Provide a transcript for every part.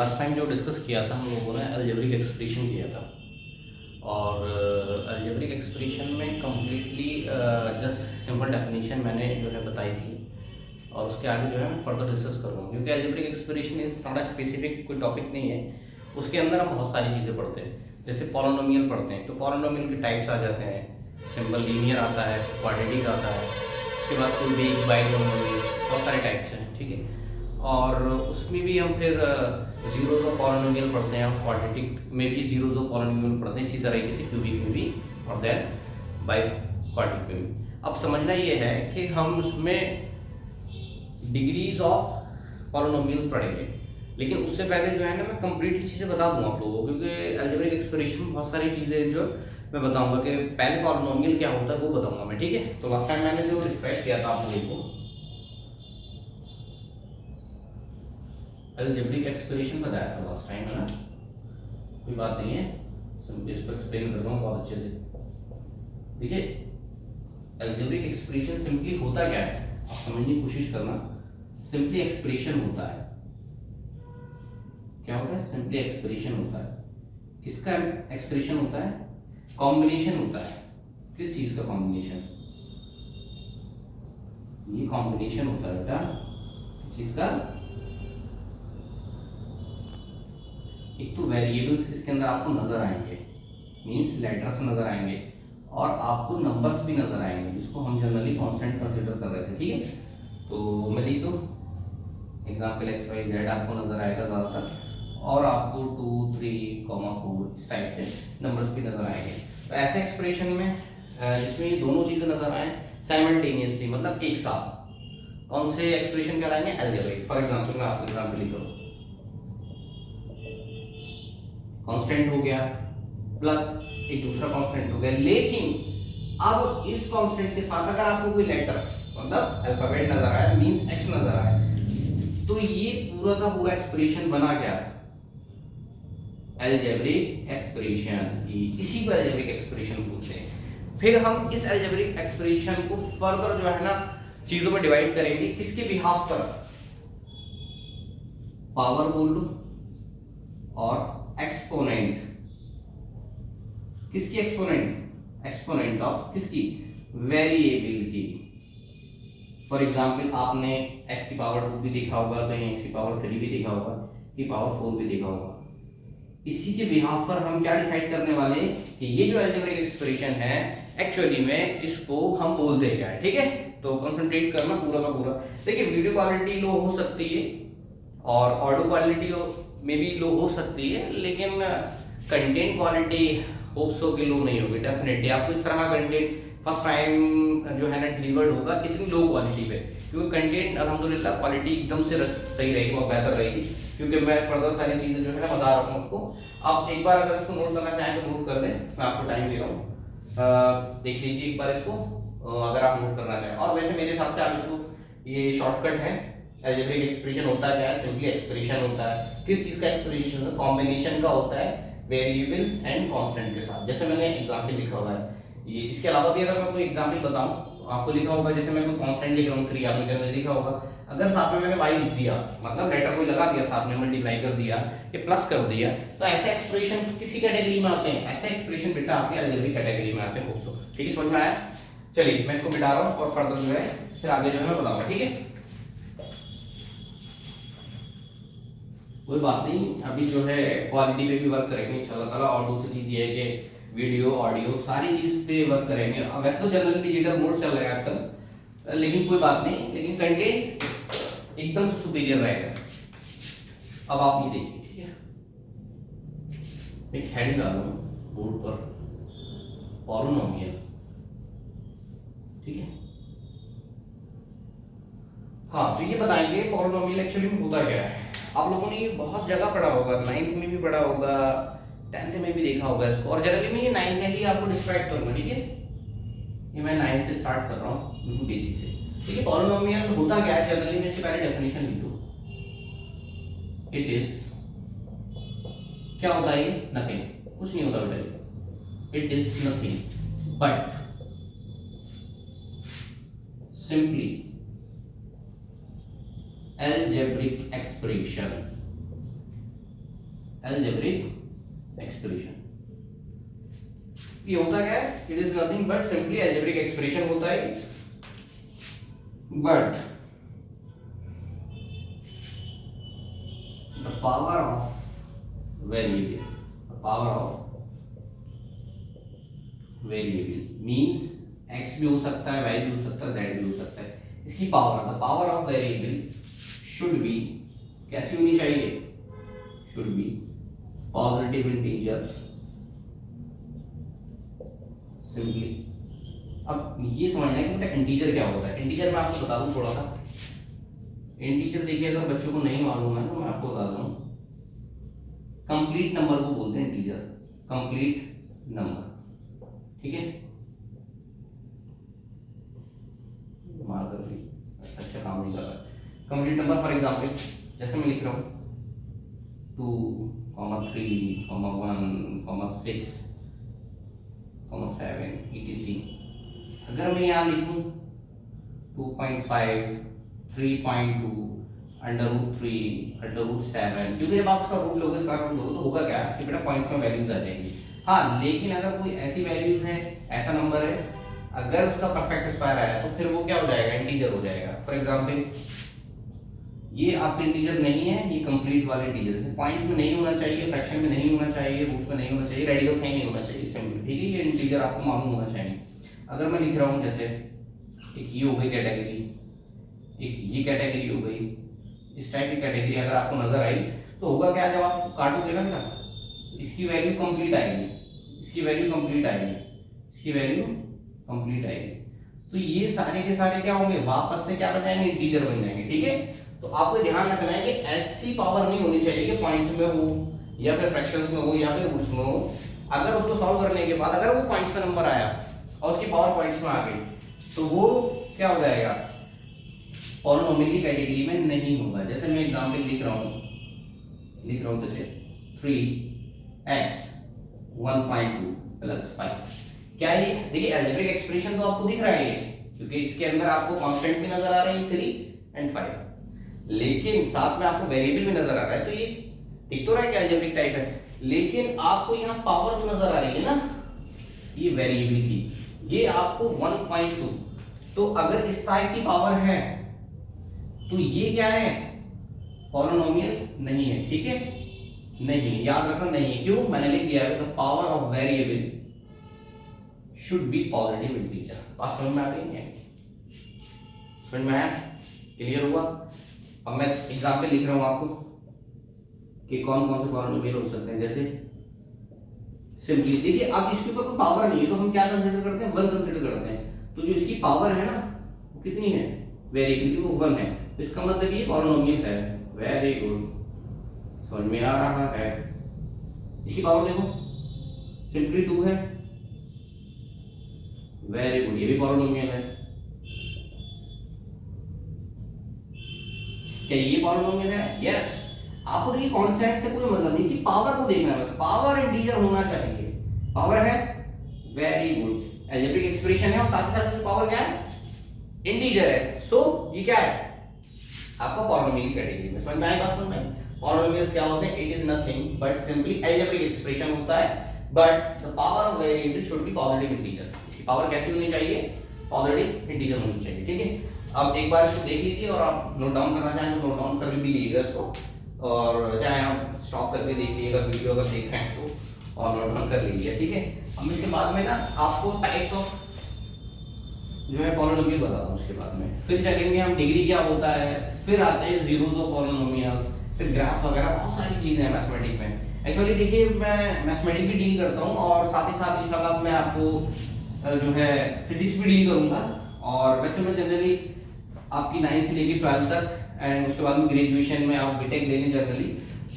Last time जो discuss किया था हम लोगों ने अलजेब्रिक एक्सप्रेशन किया था, और अलजेब्रिक एक्सप्रेशन में कम्प्लीटली जस्ट सिंपल डेफिनेशन मैंने जो है बताई थी, और उसके आगे जो है मैं फर्दर डिस्कस करूँगा, क्योंकि algebraic expression is not a specific कोई टॉपिक नहीं है। उसके अंदर हम बहुत सारी चीज़ें पढ़ते हैं, जैसे पॉलिनोमियल पढ़ते हैं तो पॉलिनोमियल के टाइप्स आ जाते हैं, सिंपल लीनियर आता है, क्वाड्रेटिक आता है, उसके बाद कोई भी बाइनोमियल, बहुत सारे टाइप्स हैं, ठीक है। और उसमें भी हम फिर जीरोज ऑफ पॉलिनोमियल पढ़ते हैं, हम क्वाड्रेटिक में भी जीरोज ऑफ पॉलिनोमियल पढ़ते हैं, इसी तरीके से क्यूबिक में भी और देन बाई क्वाड्रेटिक में भी। अब समझना ये है कि हम उसमें डिग्रीज ऑफ पॉलिनोमियल पढ़ेंगे, लेकिन उससे पहले जो है ना मैं कंप्लीट चीज़ें बता दूंगा आप लोगों को, क्योंकि अलजेब्रिक एक्सप्रेशन में बहुत सारी चीज़ें जो मैं बताऊंगा कि पहले पॉलिनोमियल क्या होता है वो बताऊंगा मैं, ठीक है। तो लास्ट टाइम मैंने जो डिस्क्राइब किया था आप लोगों को अलजेब्रिक एक्सप्रेशन बताया था लास्ट टाइम, है ना, कोई बात नहीं है, सिंपली इसको एक्सप्लेन कर दूंगा बहुत अच्छे से, ठीक है। अलजेब्रिक एक्सप्रेशन सिंपली होता क्या है आप समझने की कोशिश करना। सिंपली एक्सप्रेशन होता है, क्या होता है, सिंपली एक्सप्रेशन होता है। किसका एक्सप्रेशन होता है, कॉम्बिनेशन होता है। किस चीज का कॉम्बिनेशन, ये कॉम्बिनेशन होता है बेटा, चीज का। एक तो वेरिएबल्स इसके अंदर आपको नजर आएंगे, मींस लेटर्स नजर आएंगे, और आपको नंबर्स भी नजर आएंगे, जिसको हम जनरली कांस्टेंट कंसीडर कर रहे थे, ठीक है। तो मैं लिख दूं एग्जाम्पल एक्स वाई जेड आपको नजर आएगा ज्यादातर, और आपको 2 3 4 इस टाइप से नंबर्स भी नजर आएंगे। तो ऐसे एक्सप्रेशन में जिसमें ये दोनों चीजें नजर आए साइमल्टेनियसली, मतलब एक साथ, कौन से एक्सप्रेशन कहलाएंगे, अलजेब्रिक। फॉर एग्जांपल मैं आपको एग्जांपल लिख रहा हूं, कांस्टेंट हो गया प्लस एक दूसरा कांस्टेंट हो गया, लेकिन अब इस कांस्टेंट के साथ अगर आपको कोई लेटर मतलब अल्फाबेट नजर आया, मींस एक्स नजर आया, तो ये पूरा का पूरा एक्सप्रेशन बना क्या, अलजेब्रिक एक्सप्रेशन। इसी को अलजेब्रिक एक्सप्रेशन बोलते हैं। फिर हम इस अलजेब्रिक एक्सप्रेशन को फर्दर जो है ना चीजों में डिवाइड करेंगे, किसके बिहाफ पर, पावर बोल लो, और एक्सपोनेंट। किसकी एक्सपोनेंट, एक्सपोनेंट ऑफ किसकी, वेरिएबल की। फॉर एग्जाम्पल आपने x की पावर 2 भी देखा होगा, कहीं x की पावर 3 भी देखा होगा, की पावर 4 भी देखा होगा। इसी के बिहाफ पर हम क्या डिसाइड करने वाले हैं कि ये जो अलजेब्रिक एक्सप्रेशन है एक्चुअली में इसको हम बोलते क्या है, ठीक है। तो कंसंट्रेट करना पूरा का पूरा। देखिए वीडियो क्वालिटी लो हो सकती है और ऑडियो क्वालिटी में भी लो हो सकती है, लेकिन कंटेंट क्वालिटी होप सो कि लो नहीं होगी। डेफिनेटली आपको इस तरह का कंटेंट फर्स्ट टाइम जो है ना डिलीवर्ड होगा इतनी लो क्वालिटी पे, क्योंकि कंटेंट अल्हम्दुलिल्लाह क्वालिटी एकदम से सही रहेगी और बेहतर रहेगी, क्योंकि मैं फर्दर सारी चीजें जो है ना बता रहा हूँ आपको। आप एक बार अगर इसको नोट करना चाहें तो नोट कर लें, मैं आपको टाइम दे रहा हूँ, देख लीजिए एक बार इसको, अगर आप नोट करना चाहें। और वैसे मेरे हिसाब से आप इसको, ये शॉर्टकट है, अलजेब्रिक एक्सप्रेशन होता क्या है, सिंपली एक्सप्रेशन होता है। किस चीज का एक्सप्रेशन है, कॉम्बिनेशन का होता है वेरिएबल एंड कांस्टेंट के साथ। जैसे मैंने एग्जांपल लिखा हुआ है ये, इसके अलावा भी अगर मैं कोई एग्जांपल बताऊं तो आपको लिखा होगा, जैसे मैं कोई कांस्टेंट लिख रहा हूं 3, आपने जनरली लिखा होगा, अगर साथ में मैंने y लिख दिया, मतलब लेटर कोई लगा दिया साथ में, मल्टीप्लाई कर दिया या प्लस कर दिया, तो ऐसे एक्सप्रेशन किसी कैटेगरी में आते हैं, ऐसे एक्सप्रेशन बेटा आपके अलजेब्रिक कैटेगरी में आते हैं। होप सो ठीक है, समझ में आया। चलिए मैं इसको मिटा रहा हूं और फर्दर जो है फिर आगे जो है मैं बताऊंगा, ठीक है। कोई बात नहीं, अभी जो है क्वालिटी पे भी वर्क करेंगे इंशाल्लाह ताला, और दूसरी चीज ये है कि वीडियो ऑडियो सारी चीज पे वर्क करेंगे। वैसे तो जनरली डिजिटल मोड चल रहा है आजकल, लेकिन कोई बात नहीं, लेकिन कंटेंट एकदम सुपीरियर रहेगा। अब आप ये देखिए, ठीक है, एक हेडिंग डालूंगा बोर्ड पर, पॉलिनोमियल, ठीक है। हाँ तो ये बताएंगे पॉलिनोमियल एक्चुअली में होता क्या है। आप लोगों ने ये बहुत जगह पढ़ा होगा, 9th में भी पढ़ा होगा, 10th में भी देखा होगा इसको, और जनरली मैं ये 9th के लिए आपको डिस्क्राइब करूंगा, ठीक है। ये मैं 9th से स्टार्ट कर रहा हूँ बिल्कुल बेसिक से, ठीक है। पॉलिनोमियल होता क्या है, जनरली मैं इससे पहले डेफिनेशन लिख दूँ। इट इज, क्या होता है ये, नथिंग, कुछ नहीं होता बेटा, it is nothing but simply algebraic expression, algebraic expression. ये होता क्या है? It is nothing but simply algebraic expression होता है, but the power of variable, the power of variable means x भी हो सकता है, y भी हो सकता है, z भी हो सकता है। इसकी power, the power of variable should be, कैसी होनी चाहिए? Should be positive integer simply. अब ये समझना है कि बेटा इंटीजर क्या होता है। इंटीजर मैं आपको बता दूं थोड़ा सा। इंटीजर देखिए, अगर बच्चों को नहीं मालूम है तो मैं आपको बता दूं, कंप्लीट नंबर को बोलते हैं इंटीजर, कंप्लीट नंबर, ठीक है। मार्कर भी अच्छा काम नहीं कर रहा है। कंप्लीट नंबर फॉर एग्जांपल जैसे मैं लिख रहा हूँ 2, 3, 1, 6, 7 etc। अगर मैं यहाँ लिखूँ 2.5, 3.2, √3, √7, क्योंकि जब आप उसका रूट लोगे, स्क्वायर रूट लोगे तो होगा क्या कि बेटा पॉइंट्स में वैल्यूज आ जाएंगी। हाँ, लेकिन अगर कोई ऐसी वैल्यूज है, ऐसा नंबर है, अगर उसका परफेक्ट स्क्वायर आया तो फिर वो क्या हो जाएगा? इंटीजर हो जाएगा। फॉर एग्जांपल ये आपका इंटीजर नहीं है, ये कंप्लीट वाले इंटीजर, जैसे पॉइंट्स में नहीं होना चाहिए, फ्रैक्शन में नहीं होना चाहिए, रूट्स में नहीं होना चाहिए, रेडिकल साइन नहीं होना चाहिए, सिंपल, ठीक है। ये इंटीजर आपको मालूम होना चाहिए। अगर मैं लिख रहा हूँ जैसे एक ये हो गई कैटेगरी, एक ये कैटेगरी हो गई, इस टाइप की कैटेगरी अगर आपको नजर आई तो होगा क्या? जब आप काटोगे ना, इसकी वैल्यू कंप्लीट आएगी, इसकी वैल्यू कंप्लीट आएगी, इसकी वैल्यू कंप्लीट आएगी, तो ये सारे के सारे क्या होंगे? वापस से क्या बन जाएंगे? इंटीजर बन जाएंगे, ठीक है। तो आपको ध्यान रखना है कि ऐसी पावर नहीं होनी चाहिए कि पॉइंट्स में हो या फिर फ्रैक्शंस में हो या फिर रूट्स में हो। अगर उसको सॉल्व करने के बाद अगर वो पॉइंट्स में नंबर आया और उसकी पावर पॉइंट्स में आ गई तो वो क्या हो जाएगा? पॉलिनोमियल की कैटेगरी में नहीं होगा। जैसे मैं एग्जांपल लिख रहा हूं जैसे 3x 1.2 + 5। क्या ये देखिए अलजेब्रिक एक्सप्रेशन तो आपको दिख रहा है ये, क्योंकि इसके अंदर आपको कांस्टेंट भी नजर आ रही है 3 और 5, लेकिन साथ में आपको वेरिएबल भी नजर आ रहा है। तो ये दिख तो रहा है कि अलजेब्रिक टाइप है, लेकिन आपको यहाँ पावर जो नजर आ रही है ना, ये वेरिएबल की, ये आपको 1.2। तो अगर इस टाइप की पावर है तो ये क्या है? पॉलिनोमियल नहीं है, ठीक है। नहीं, याद रखना नहीं है। क्यों? मैंने लिख दिया है the power of variable should be positive integer. बात समझ में आ रही है? समझ में आया? क्लियर हुआ? अब मैं एग्जांपल लिख रहा हूं आपको कि कौन कौन से पॉलिनोमियल हो सकते हैं। जैसे सिंपली देखिए, अब इसके ऊपर कोई पावर नहीं है तो हम क्या कंसीडर करते हैं? 1 कंसीडर करते हैं। तो जो इसकी पावर है ना वो कितनी है? वेरिएबल की, वो 1 है। तो इसका मतलब ये पॉलिनोमियल है। वेरी गुड, समझ में आ रहा है। इसकी पावर देखो, सिंपली 2 है। वेरी गुड, ये भी पॉलिनोमियल है। क्या ये पॉलिनोमियल है? यस। आपको देखिए कॉन्सेप्ट से कोई मतलब नहीं, इसकी पावर को देखना है बस। पावर इंटीजर होना चाहिए। पावर है, वेरी गुड, अलजेब्रिक एक्सप्रेशन है और साथ ही साथ इसकी पावर क्या है? इंटीजर है। सो ये क्या है? आपका पॉलिनोमियल कैटेगरी में। समझ में आई बात? समझ में? पॉलिनोमियल्स क्या होते हैं? It is nothing but simply algebraic expression होता है, but the power of variable should be positive integer. इसकी पावर कैसी होनी चाहिए? पॉजिटिव इंटीजर होनी चाहिए, ठीक है। अब एक बार इसको देख लीजिए और आप नोट डाउन करना चाहें तो नोट डाउन कर भी लीजिएगा इसको, और चाहे आप स्टॉप करके देख लीजिएगा वीडियो अगर देख रहे हैं तो, और नोट डाउन कर लीजिए, ठीक है। अब इसके बाद में ना आपको टाइप्स ऑफ जो है पॉलिनोमियल बताता हूँ। उसके बाद में फिर चलेंगे हम डिग्री क्या होता है, फिर आते हैं जीरोस ऑफ पॉलिनोमियल, फिर ग्राफ्स वगैरह, बहुत सारी चीजें हैं मैथमेटिक्स में। एक्चुअली देखिए मैं मैथमेटिक्स भी डील करता हूँ और साथ ही साथ इंशाल्लाह मैं आपको जो है फिजिक्स भी डील करूँगा। और वैसे मैं जनरली आपकी 9th से लेकर 12th तक एंड उसके बाद में ग्रेजुएशन में आप बीटेक लेने जनरली,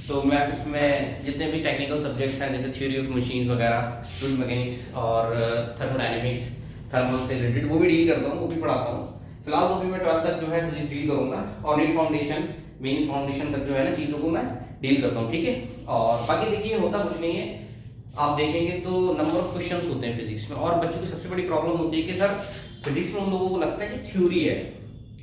तो मैं उसमें जितने भी टेक्निकल सब्जेक्ट्स हैं जैसे थ्योरी ऑफ मशीन्स वगैरह, फ्लूइड मैकेनिक्स और थर्मोडायनेमिक्स, थर्मल से रिलेटेड वो भी डील करता हूँ, वो भी पढ़ाता हूँ। फिलहाल तो अभी मैं 12th तक जो है फिजिक्स डील करूँगा और नीट फाउंडेशन, मेंस फाउंडेशन तक जो है ना चीज़ों को मैं डील करता हूँ, ठीक है। और बाकी देखिए होता कुछ नहीं है, आप देखेंगे तो नंबर ऑफ क्वेश्चंस होते हैं फिजिक्स में, और बच्चों की सबसे बड़ी प्रॉब्लम होती है कि सर फिजिक्स में उन लोगों को लगता है कि थ्योरी है,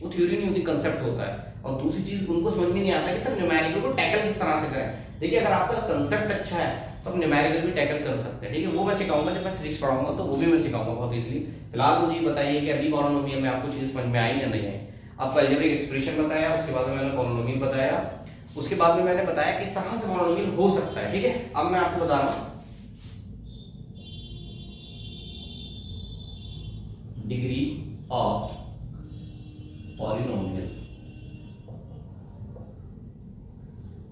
वो थ्योरी नहीं होती, कंसेप्ट होता है। और दूसरी चीज उनको समझ में नहीं आता कि सर न्यूमेरिकल को टैकल किस तरह से करें। देखिए अगर आपका कंसेप्ट अच्छा है तो आप न्यूमेरिकल भी टैकल कर सकते हैं, ठीक है। वो मैं सिखाऊंगा जब मैं फिजिक्स पढ़ाऊंगा, तो वो भी मैं सिखाऊंगा बहुत इजीली। फिलहाल मुझे ये बताइए कि अभी पॉलिनोमियल में आपको चीज समझ में आई या नहीं आई। आपको अलजेब्रिक एक्सप्रेशन बताया, उसके बाद में मैंने पॉलिनोमियल बताया, उसके बाद में मैंने बताया किस तरह से पॉलिनोमियल हो सकता है, ठीक है। अब मैं आपको बता रहा हूं डिग्री ऑफ पॉलिनोमियल।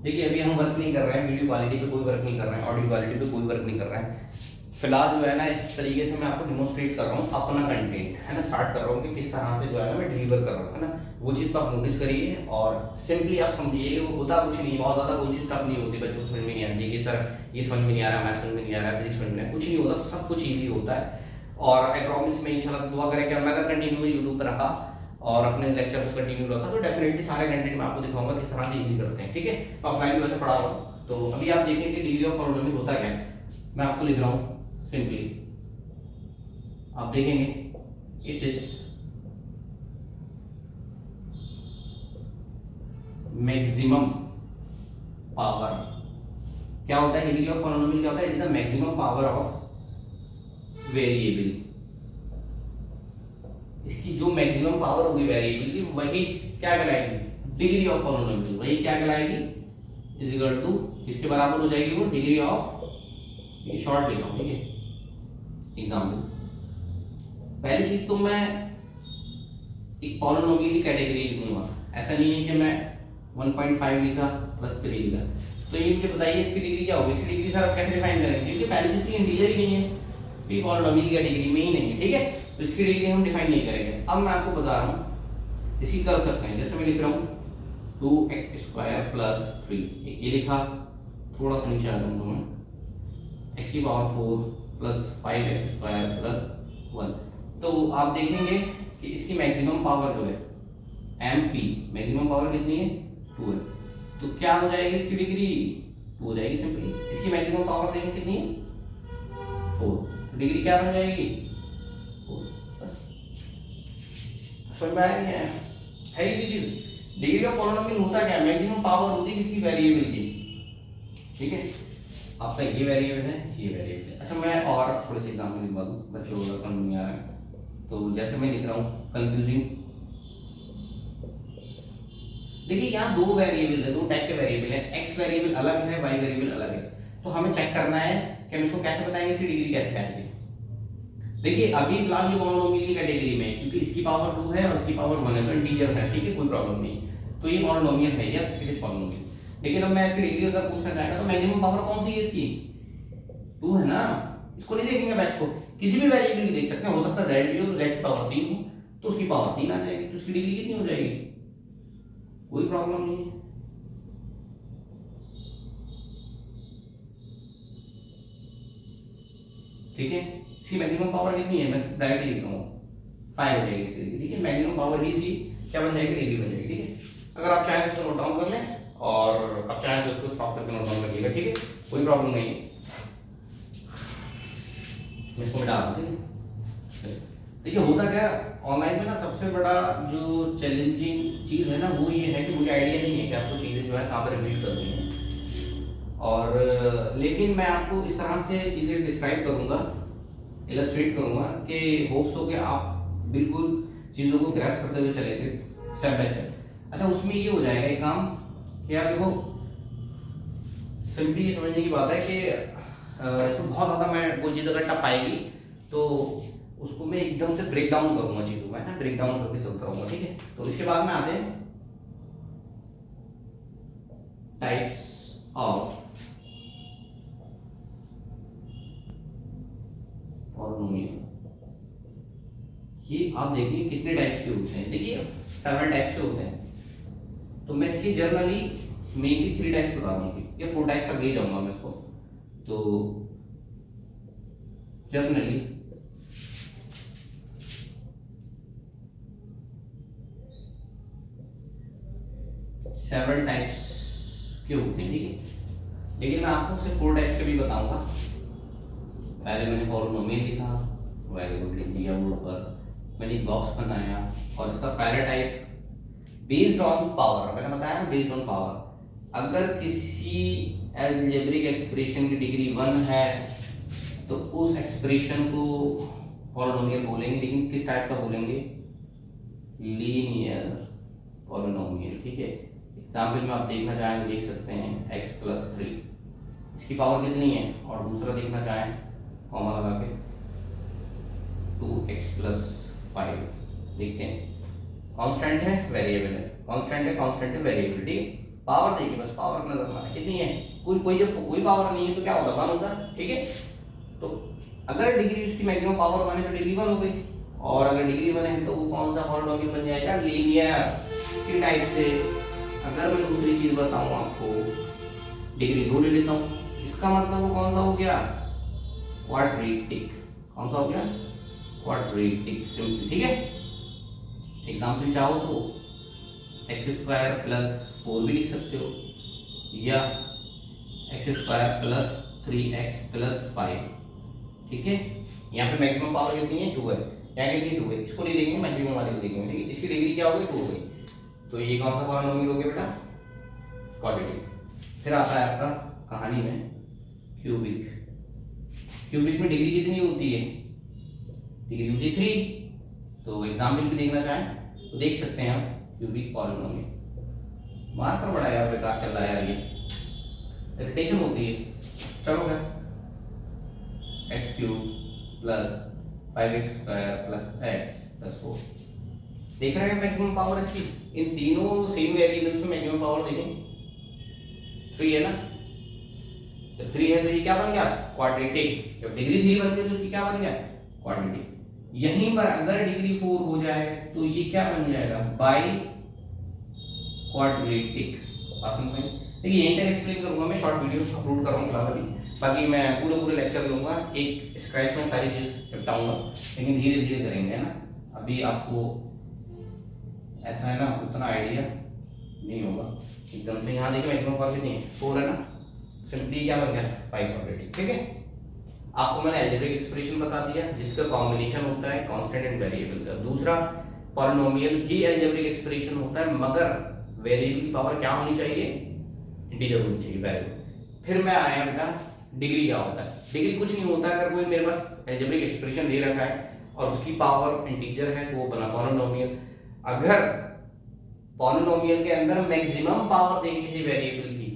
देखिए अभी हम वर्क नहीं कर रहे हैं, वीडियो क्वालिटी पे कोई वर्क नहीं कर रहे हैं, ऑडियो क्वालिटी पे कोई वर्क नहीं कर रहे हैं। फिलहाल जो है ना इस तरीके से मैं आपको डिमोन्स्ट्रेट कर रहा हूँ अपना कंटेंट, है ना, स्टार्ट कर रहा हूँ कि किस तरह से जो है ना मैं डिलीवर कर रहा हूँ, है ना। वो चीज़ को आप नोटिस करिए और सिंपली आप समझिए, वो होता कुछ नहीं, बहुत ज़्यादा कोई चीज़ टफ नहीं होती, बच्चों को समझ में नहीं आती कि सर ये समझ में नहीं आ रहा, मैथ समझ में नहीं आ रहा, फिजिक्स समझ में नहीं आ रहा, कुछ नहीं होता, सब कुछ ईजी होता है। और आई प्रॉमिस में इंशाल्लाह दुआ करें कि मैं अगर कंटिन्यू यूट्यूब पर रखा और अपने लेक्चर को कंटिन्यू रखा तो डेफिनेटली सारे कंटेंट मैं आपको दिखाऊंगा किस तरह से इजी करते हैं, ठीक है। ऑफलाइन भी वैसे पढ़ा रहा हूँ। तो अभी आप देखें कि डिग्री ऑफ पॉलिनोमियल होता क्या है, मैं आपको लिख रहा हूँ सिंपली, आप देखेंगे इट इज मैक्सिमम पावर। क्या होता है डिग्री ऑफ पॉलिनोमियल, क्या होता है, it is the maximum power of variable. इसकी जो मैक्सिमम पावर होगी वेरिएबल की वही क्या कहलाएगी, डिग्री ऑफ पॉलिनोमियल। वही क्या कहलाएगी, इज इक्वल टू, इसके बराबर हो जाएगी वो डिग्री ऑफ, ये शॉर्ट लिखा हूं, ठीक है। एग्जांपल, पहली चीज तो मैं एक पॉलिनोमियल की कैटेगरी लिखूंगा, ऐसा नहीं है कि मैं 1.5 लिखा प्लस 3 लिखा। तो ये मुझे बताइए इसकी डिग्री क्या होगी। इसकी डिग्री सर आप कैसे डिफाइन करेंगे, क्योंकि पहली चीज तो इंटीजर ही नहीं है, ये पॉलिनोमियल की कैटेगरी में ही नहीं है, ठीक है। तो इसकी डिग्री हम डिफाइन नहीं करेंगे। अब मैं आपको बता रहा हूँ इसकी कर सकते हैं, जैसे मैं लिख रहा हूँ 2x² प्लस 3, ये लिखा, थोड़ा सा नीचे आ जाऊंगा मैं, x की पावर 4 प्लस 5x² प्लस 1। तो आप देखेंगे कि इसकी मैक्सिमम पावर जो है MP, मैक्सिमम पावर कितनी है, 2 है। तो क्या हो जाएगी इसकी डिग्री, 2 हो जाएगी सिंपली। इसकी मैक्सिमम पावर देखें कितनी है, 4, तो डिग्री क्या बन जाएगी, 4। बस समझ में आया नहीं आया, है इजी चीज। डिग्री ऑफ पॉलिनोमियल होता क्या है, मैक्सिमम पावर होती है किसकी, वेरिएबल की, ठीक है। आपका ये वेरिएबल है, ये वेरिएबल है। अच्छा मैं और थोड़े से एग्जांपल लिखवा दूं, बच्चों को समझ नहीं आ रहा है। तो जैसे मैं लिख रहा हूँ कंफ्यूजिंग, देखिए यहाँ दो वेरिएबल है, दो टाइप के वेरिएबल है, एक्स वेरिएबल अलग है, वाई वेरिएबल अलग है। तो हमें चेक करना है कि हम इसको कैसे बताएंगे, इसकी डिग्री कैसे आएगी। देखिए अभी फिलहाल ये पॉलिनोमियल की कैटेगरी में है, क्योंकि इसकी पावर 2 है और इसकी पावर 1 है, तो इंटीजर्स है, ठीक है, कोई प्रॉब्लम नहीं। तो ये पॉलिनोमियल है, यस इट इज पॉलिनोमियल। लेकिन अब मैं इसकी डिग्री अगर पूछना चाहेगा तो मैक्सिमम पावर कौन सी है इसकी, 2 है ना। इसको नहीं देखेंगे बैच को, किसी भी वेरिएबल की देख सकते हैं, हो सकता है z भी हो तो z की पावर 3 हो, तो उसकी पावर 3 आ जाएगी, तो उसकी डिग्री कितनी हो जाएगी, कोई प्रॉब्लम नहीं है। ठीक है, इसकी मैक्सिमम पावर कितनी है, मैं डायरेक्टली लिख रहा हूँ 5 हो जाएगी इसकी डिग्री, ठीक है। मैक्सिमम पावर ही सी क्या बन जाएगी, डिग्री बन जाएगी, ठीक है। अगर आप चाहें तो इसको नोट डाउन कर लें और आप चाहें तो इसको स्टॉप करके नोट डाउन कर लीजिएगा, ठीक है, कोई प्रॉब्लम नहीं है। मैं इसको मिटा दूँ, ठीक है। देखिए होता क्या ऑनलाइन में ना, सबसे बड़ा जो चैलेंजिंग चीज़ है ना वो ये है कि मुझे आइडिया नहीं है कि आपको चीज़ें जो है कहाँ पर रिपीट करनी है। और लेकिन मैं आपको इस तरह से चीज़ें डिस्क्राइब करूँगा, इलस्ट्रेट करूँगा कि होप्स हो कि आप बिल्कुल चीज़ों को ग्रैस्प करते हुए चलेंगे स्टेप बाय स्टेप। अच्छा उसमें ये हो जाएगा एक काम कि आप देखो, सिंपली ये समझने की बात है कि इसमें बहुत ज़्यादा मैं कोई चीज़ अगर टफ आएगी तो उसको मैं एकदम से ब्रेक डाउन करूँगा चीज़ों में, ना ब्रेक डाउन करके चलता रहूँगा, ठीक है। तो इसके बाद में आते हैं टाइप्स ऑफ पॉलिनोमियल। ये आप देखिए कितने टाइप्स के होते हैं, देखिए 7 टाइप्स के होते हैं। तो मैं इसकी जनरली मेनली 3 टाइप्स बता रहा हूँ, ये 4 टाइप्स तक ले जाऊंगा मैं इसको। तो जनरली सेवरल टाइप्स के होते हैं, ठीक है। लेकिन मैं आपको सिर्फ 4 टाइप्स के भी बताऊंगा। पहले मैंने पॉलिनोमियल लिखा, वेरी गुड, लिख दिया बोर्ड पर, मैंने एक बॉक्स बनाया और इसका पहला टाइप बेस्ड ऑन पावर, मैंने बताया ना बेस्ड ऑन पावर। अगर किसी अलजेब्रिक एक्सप्रेशन की डिग्री 1 है तो उस एक्सप्रेशन को पॉलिनोमियल बोलेंगे, लेकिन किस टाइप का बोलेंगे? लीनियर पॉलिनोमियल, ठीक है। एग्जाम्पल में आप देखना चाहें तो देख सकते हैं x+3, इसकी पावर कितनी है? और दूसरा देखना चाहें कॉमा लगा के 2x+5, देखते हैं कांस्टेंट है वेरिएबल है, कांस्टेंट है कांस्टेंट है वेरिएबल, ठीक है। पावर देखिए, बस पावर नजर आना कितनी है, कोई जब कोई पावर नहीं है तो क्या होता? 1 होता, ठीक है। तो अगर डिग्री उसकी मैक्सिमम पावर 1 है तो डिग्री 1 हो गई, और अगर डिग्री 1 है तो वो कौन सा पॉलिनोमियल बन जाएगा? लीनियर। इसी टाइप से अगर मैं दूसरी चीज बताऊं आपको, डिग्री 2 ले लेता हूं, इसका मतलब वो कौन सा हो गया? क्वाड्रेटिक। कौन सा हो गया? क्वाड्रेटिक, सिंपल, ठीक है। एग्जाम्पल चाहो तो x² + 4 भी लिख सकते हो, या x² + 3x + 5, ठीक है। यहाँ पे मैक्सिमम पावर कितनी है? 2 है, क्या कितनी? 2 है। इसको नहीं देखेंगे, मैक्सिमम वाले को देखेंगे, ठीक है। इसकी डिग्री क्या हो गई? 2 हो गई। तो ये कौन सा पॉलिनोमियल हो गया बेटा? क्वाड्रेटिक। फिर आता है आपका कहानी में क्यूबिक। क्यूबिक में डिग्री कितनी होती है? डिग्री होती है 3। तो एग्जाम्पल भी देखना चाहें तो देख सकते हैं आप, क्यूबिक पॉलिनोमियल। मार्कर बड़ा यार बेकार चल रहा है यार, ये इरिटेशन होती है। चलो क्या, x³ + 5x² + x + 4, देख रहे हैं मैक्सिमम पावर इसकी। इन तीनों सेम वेरिएबल्स में मैक्सिमम पावर देखें 3 है ना, तो 3 है तो ये क्या बन गया? क्वाड्रेटिक। जब डिग्री 3 बन गई तो उसकी क्या बन गया? क्वाड्रेटिक। यहीं पर अगर डिग्री 4 हो जाए तो ये क्या बन जाएगा? By quadratic. आसान में देखिए, यहीं तक एक्सप्लेन करूंगा मैं, शॉर्ट वीडियो अपलोड कर रहा हूँ फिलहाल अभी, बाकी मैं पूरे लेक्चर लूंगा, एक स्क्रैच में सारी चीज निपटाऊंगा, लेकिन धीरे धीरे करेंगे, है ना। अभी आपको ऐसा है ना, उतना आइडिया नहीं होगा एकदम से। यहाँ देखिए मैक्सिमम पावर कितनी है? 4 है ना, सिंपली क्या बन गया? बाई क्वाड्रेटिक, ठीक है। आपको मैंने अलजेब्रिक एक्सप्रेशन बता दिया जिसका कॉम्बिनेशन होता है कांस्टेंट एंड वेरिएबल का। दूसरा, पॉलिनोमियल ही अलजेब्रिक एक्सप्रेशन होता है, मगर वेरिएबल की पावर क्या होनी चाहिए? इंटीजर होनी चाहिए, वेरिएबल। फिर मैं आया बेटा, डिग्री क्या होता है? डिग्री कुछ नहीं होता, अगर कोई मेरे पास अलजेब्रिक एक्सप्रेशन दे रखा है और उसकी पावर इंटीजर है तो वो बना पॉलिनोमियल। अगर पॉलिनोमियल के अंदर मैक्सिमम पावर देगी किसी वेरिएबल की,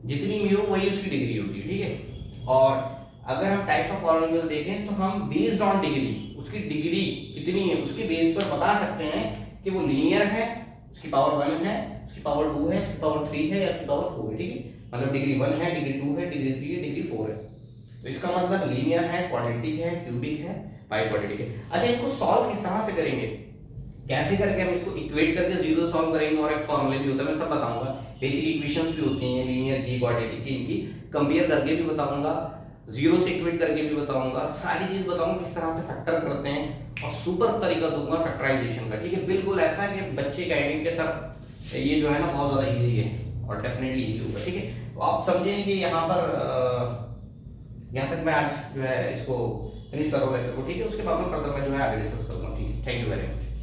जितनी भी हो वही उसकी डिग्री होती है, ठीक है। और अगर हम टाइप्स ऑफ पॉलिनोमियल देखें तो हम बेस्ड ऑन डिग्री, उसकी डिग्री कितनी है उसके बेस पर बता सकते हैं कि वो लीनियर है, उसकी पावर 1 है, उसकी पावर 2 है, उसकी पावर 3 है या उसकी पावर 4 है, ठीक है। मतलब डिग्री 1 है, डिग्री 2 है, डिग्री 3 है, डिग्री 4 है। तो इसका मतलब लीनियर है, क्वाड्रेटिक है, क्यूबिक है, बाई क्वाड्रेटिक है। अच्छा, इनको सॉल्व किस तरह से करेंगे, कैसे करके हम इसको इक्वेट करके जीरो सॉल्व करेंगे, और एक फॉर्मूला भी होता है, मैं सब बताऊंगा। बेसिक इक्वेशंस भी होती हैं लीनियर की, क्वाड्रेटिक की, इनकी कंपेयर करके भी बताऊंगा, जीरो से इक्वेट करके भी बताऊंगा, सारी चीज बताऊंगा किस तरह से फैक्टर करते हैं, और सुपर तरीका दूंगा फैक्टराइजेशन का, ठीक है। बिल्कुल ऐसा कि बच्चे गाइडिंग के साथ ये जो है ना बहुत ज्यादा इजी है और डेफिनेटली इजी होगा, ठीक है। तो आप समझें कि यहाँ पर यहाँ तक मैं आज जो है इसको फिनिश कर रहा हूँ लेक्चर को, ठीक है। उसके बाद में फर्दर मैं जो है आगे डिस्कस करूंगा, ठीक है। Thank you very much.